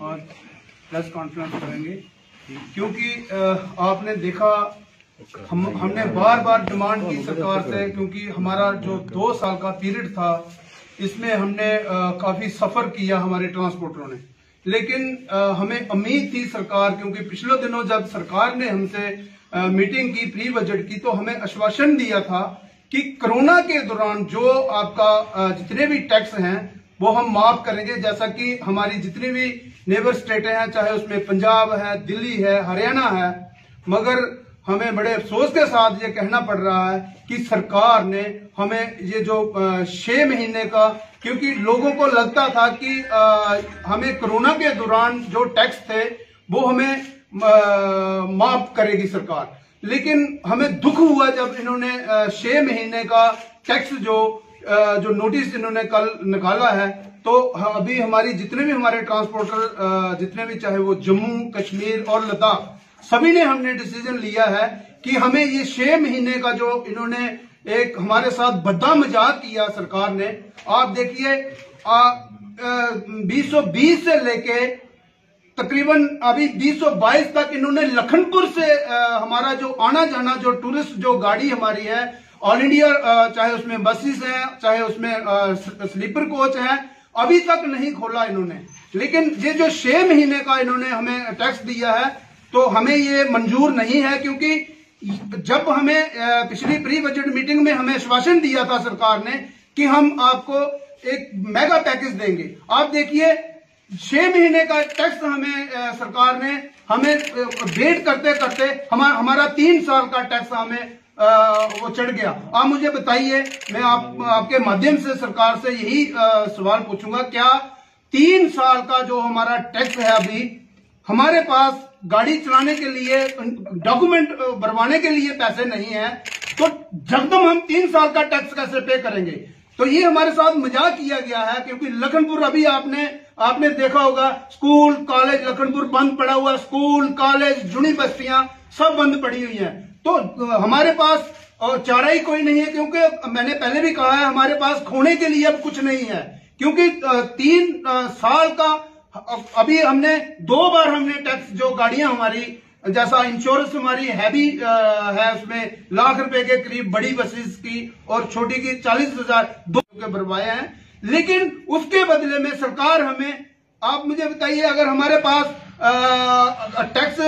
और press conference करेंगे क्योंकि आपने देखा हमने बार बार डिमांड की सरकार से, क्योंकि हमारा जो 2 साल का पीरियड था इसमें हमने काफी सफर किया हमारे ट्रांसपोर्टरों ने, लेकिन हमें उम्मीद थी सरकार, क्योंकि पिछले दिनों जब सरकार ने हमसे मीटिंग की प्री बजट की तो हमें आश्वासन दिया था कि कोरोना के दौरान जो आपका जितने भी टैक्स हैं वो हम माफ करेंगे, जैसा कि हमारी जितनी भी नेबर स्टेटें हैं, चाहे उसमें पंजाब है, दिल्ली है, हरियाणा है। मगर हमें बड़े अफसोस के साथ ये कहना पड़ रहा है कि सरकार ने हमें ये जो 6 महीने का, क्योंकि लोगों को लगता था कि हमें कोरोना के दौरान जो टैक्स थे वो हमें माफ करेगी सरकार, लेकिन हमें दुख हुआ जब इन्होंने 6 महीने का टैक्स जो नोटिस इन्होंने कल निकाला है। तो अभी हमारी जितने भी हमारे ट्रांसपोर्टर जितने भी, चाहे वो जम्मू कश्मीर और लद्दाख, सभी ने हमने डिसीजन लिया है कि हमें ये 6 महीने का जो इन्होंने एक हमारे साथ बद्दा मजाक किया सरकार ने, आप देखिए 2020 से लेके तकरीबन अभी 2022 तक इन्होंने लखनपुर से हमारा जो आना जाना, जो टूरिस्ट जो गाड़ी हमारी है ऑल इंडिया, चाहे उसमें बसेस हैं, चाहे उसमें स्लीपर कोच हैं, अभी तक नहीं खोला इन्होंने। लेकिन ये जो 6 महीने का इन्होंने हमें टैक्स दिया है तो हमें ये मंजूर नहीं है, क्योंकि जब हमें पिछली प्री बजट मीटिंग में हमें आश्वासन दिया था सरकार ने कि हम आपको एक मेगा पैकेज देंगे। आप देखिए 6 महीने का टैक्स हमें सरकार ने हमें वेट करते करते हमारा 3 साल का टैक्स हमें वो चढ़ गया। आप मुझे बताइए, मैं आपके माध्यम से सरकार से यही सवाल पूछूंगा, क्या 3 साल का जो हमारा टैक्स है, अभी हमारे पास गाड़ी चलाने के लिए, डॉक्यूमेंट भरवाने के लिए पैसे नहीं है, तो जबदम हम 3 साल का टैक्स कैसे पे करेंगे? तो ये हमारे साथ मजाक किया गया है, क्योंकि लखनपुर अभी आपने देखा होगा, स्कूल कॉलेज लखनपुर बंद पड़ा हुआ, स्कूल कॉलेज जुनी बस्तियां सब बंद पड़ी हुई हैं। तो हमारे पास चारा ही कोई नहीं है, क्योंकि मैंने पहले भी कहा है हमारे पास खोने के लिए अब कुछ नहीं है, क्योंकि 3 साल का अभी हमने 2 बार हमने टैक्स, जो गाड़ियां हमारी, जैसा इंश्योरेंस हमारी हैवी है, उसमें लाख रुपए के करीब बड़ी बसेस की और छोटी की 40,000 2 के भरवाए हैं। लेकिन उसके बदले में सरकार हमें, आप मुझे बताइए, अगर हमारे पास टैक्स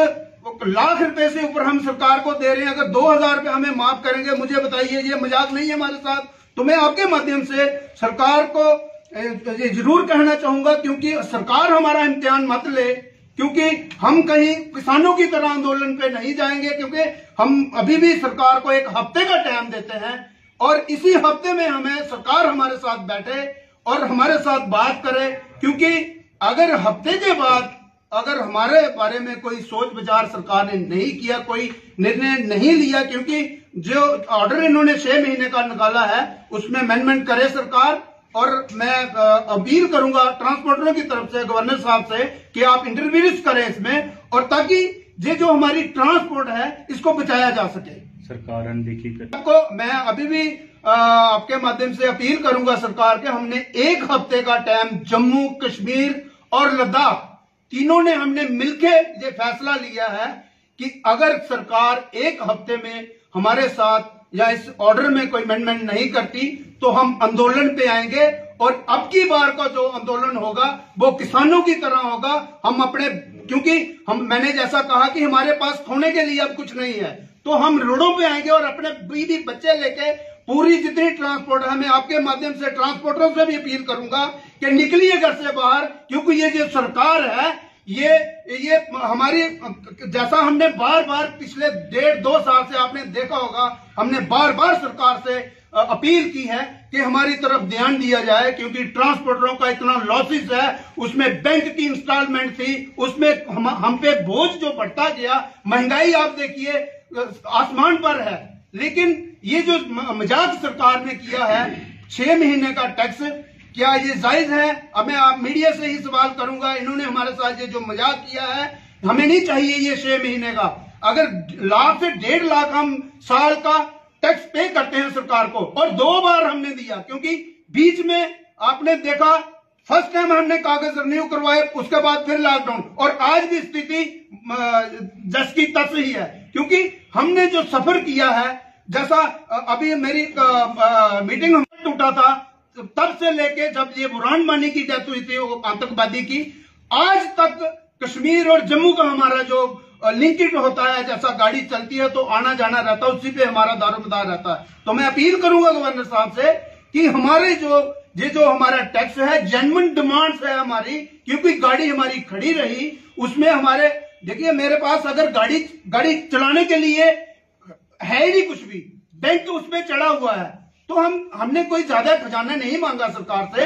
लाख रुपए से ऊपर हम सरकार को दे रहे हैं, अगर 2,000 रुपए हमें माफ करेंगे, मुझे बताइए ये मजाक नहीं है हमारे साथ? तो मैं आपके माध्यम से सरकार को ये जरूर कहना चाहूंगा, क्योंकि सरकार हमारा इम्तिहान मत ले, क्योंकि हम कहीं किसानों की तरह आंदोलन पे नहीं जाएंगे, क्योंकि हम अभी भी सरकार को 1 हफ्ते का टाइम देते हैं और इसी हफ्ते में हमें सरकार हमारे साथ बैठे और हमारे साथ बात करे, क्योंकि अगर हफ्ते के बाद अगर हमारे बारे में कोई सोच विचार सरकार ने नहीं किया, कोई निर्णय नहीं लिया, क्योंकि जो ऑर्डर इन्होंने 6 महीने का निकाला है उसमें अमेंडमेंट करे सरकार। और मैं अपील करूंगा ट्रांसपोर्टरों की तरफ से गवर्नर साहब से कि आप इंटरव्यूज करें इसमें, और ताकि ये जो हमारी ट्रांसपोर्ट है इसको बचाया जा सके। सरकार अनदेखी करे। आपको मैं अभी भी आपके माध्यम से अपील करूंगा सरकार के, हमने 1 हफ्ते का टाइम, जम्मू कश्मीर और लद्दाख तीनों ने हमने मिलके ये फैसला लिया है कि अगर सरकार 1 हफ्ते में हमारे साथ या इस ऑर्डर में कोई अमेंडमेंट नहीं करती तो हम आंदोलन पे आएंगे, और अब की बार का जो आंदोलन होगा वो किसानों की तरह होगा। हम अपने, क्योंकि मैंने जैसा कहा कि हमारे पास खोने के लिए अब कुछ नहीं है, तो हम रोडों पे आएंगे और अपने बीवी बच्चे लेके पूरी जितनी ट्रांसपोर्ट है, मैं आपके माध्यम से ट्रांसपोर्टरों से भी अपील करूंगा कि निकलिए घर से बाहर, क्योंकि ये जो सरकार है ये हमारी, जैसा हमने बार बार पिछले 1.5-2 साल से आपने देखा होगा, हमने बार बार सरकार से अपील की है कि हमारी तरफ ध्यान दिया जाए, क्योंकि ट्रांसपोर्टरों का इतना लॉसेस है, उसमें बैंक की इंस्टॉलमेंट थी, उसमें हम पे बोझ जो बढ़ता गया, महंगाई आप देखिए आसमान पर है। लेकिन ये जो मजाक सरकार ने किया है 6 महीने का टैक्स, क्या ये जायज है? अब मैं आप मीडिया से ही सवाल करूंगा, इन्होंने हमारे साथ ये जो मजाक किया है, हमें नहीं चाहिए ये 6 महीने का। अगर लाख से 1.5 लाख हम साल का टैक्स पे करते हैं सरकार को, और 2 बार हमने दिया, क्योंकि बीच में आपने देखा फर्स्ट टाइम हमने कागज रिन्यू करवाए, उसके बाद फिर लॉकडाउन, और आज भी स्थिति जस की तस ही है, क्योंकि हमने जो सफर किया है, जैसा अभी मेरी मीटिंग टूटा था तब से लेके जब ये बुरहान वानी की डेथ हुई थी आतंकवादी की, आज तक कश्मीर और जम्मू का हमारा जो लिंकेज होता है, जैसा गाड़ी चलती है तो आना जाना रहता है, उसी पे हमारा दारोमदार रहता है। तो मैं अपील करूंगा गवर्नर साहब से कि हमारे जो हमारा टैक्स है, जेन्युइन डिमांड्स है हमारी, क्योंकि गाड़ी हमारी खड़ी रही, उसमें हमारे देखिए मेरे पास अगर गाड़ी चलाने के लिए है ही नहीं कुछ भी, बैंक उस पर चढ़ा हुआ है, तो हमने कोई ज्यादा खजाना नहीं मांगा सरकार से।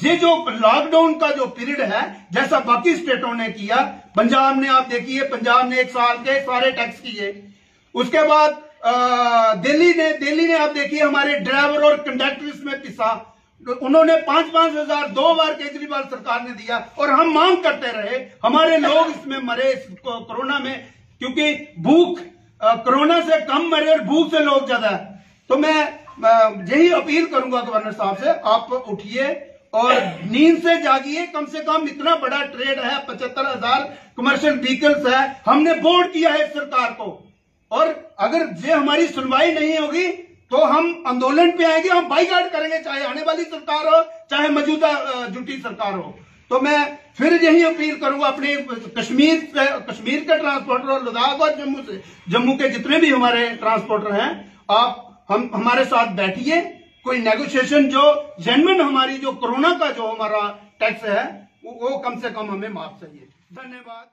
ये जो लॉकडाउन का जो पीरियड है, जैसा बाकी स्टेटों ने किया, पंजाब ने आप देखिए, पंजाब ने 1 साल के सारे टैक्स किए। उसके बाद दिल्ली ने आप देखिए हमारे ड्राइवर और कंडक्टर इसमें पिसा, उन्होंने 5-5 हजार 2 बार केजरीवाल सरकार ने दिया, और हम मांग करते रहे, हमारे लोग इसमें मरे इस कोरोना में, क्योंकि भूख कोरोना से कम मरे और भूख से लोग ज्यादा। तो मैं यही अपील करूंगा गवर्नर साहब से, आप उठिए और नींद से जागिए। कम से कम इतना बड़ा ट्रेड है, 75,000 कमर्शियल व्हीकल्स है, हमने बोर्ड किया है सरकार को, और अगर ये हमारी सुनवाई नहीं होगी तो हम आंदोलन पे आएंगे, हम बाइकआउट करेंगे, चाहे आने वाली सरकार हो चाहे मौजूदा झूठी सरकार हो। तो मैं फिर यही अपील करूंगा अपने कश्मीर के ट्रांसपोर्टर और लद्दाख और जम्मू के जितने भी हमारे ट्रांसपोर्टर हैं, आप हमारे साथ बैठिए, कोई नेगोशिएशन जो जेन्युइन हमारी जो कोरोना का जो हमारा टैक्स है वो कम से कम हमें माफ चाहिए। धन्यवाद।